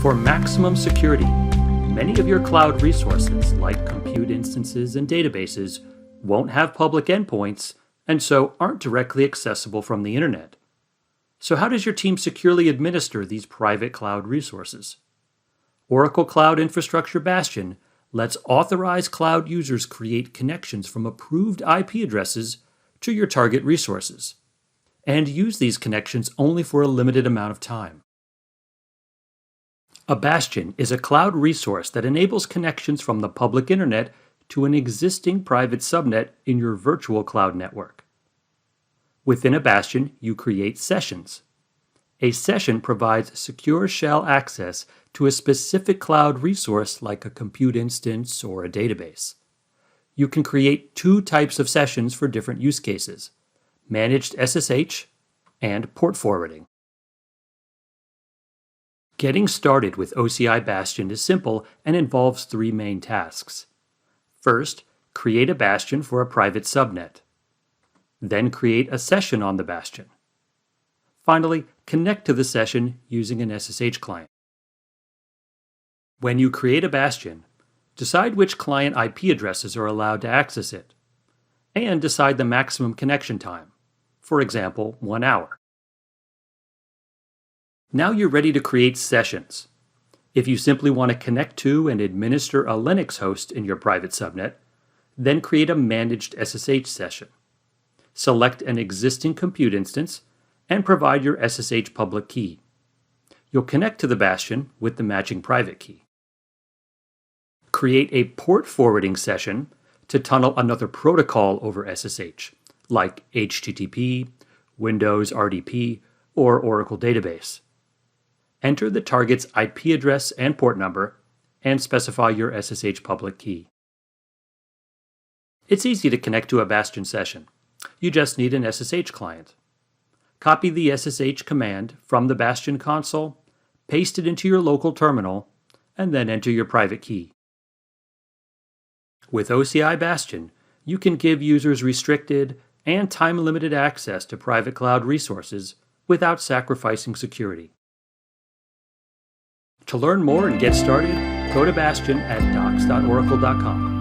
For maximum security, many of your cloud resources, like compute instances and databases, won't have public endpoints and so aren't directly accessible from the internet. So how does your team securely administer these private cloud resources? Oracle Cloud Infrastructure Bastion lets authorized cloud users create connections from approved IP addresses to your target resources, and use these connections only for a limited amount of time. A bastion is a cloud resource that enables connections from the public internet to an existing private subnet in your virtual cloud network. Within a bastion, you create sessions. A session provides secure shell access to a specific cloud resource like a compute instance or a database. You can create two types of sessions for different use cases: managed SSH and port forwarding. Getting started with OCI Bastion is simple and involves three main tasks. First, create a bastion for a private subnet. Then create a session on the bastion. Finally, connect to the session using an SSH client. When you create a bastion, decide which client IP addresses are allowed to access it, and decide the maximum connection time, for example, 1 hour. Now you're ready to create sessions. If you simply want to connect to and administer a Linux host in your private subnet, then create a managed SSH session. Select an existing compute instance and provide your SSH public key. You'll connect to the bastion with the matching private key. Create a port forwarding session to tunnel another protocol over SSH, like HTTP, Windows RDP, or Oracle Database. Enter the target's IP address and port number, and specify your SSH public key. It's easy to connect to a Bastion session. You just need an SSH client. Copy the SSH command from the Bastion console, paste it into your local terminal, and then enter your private key. With OCI Bastion, you can give users restricted and time-limited access to private cloud resources without sacrificing security. To learn more and get started, go to Bastion at docs.oracle.com.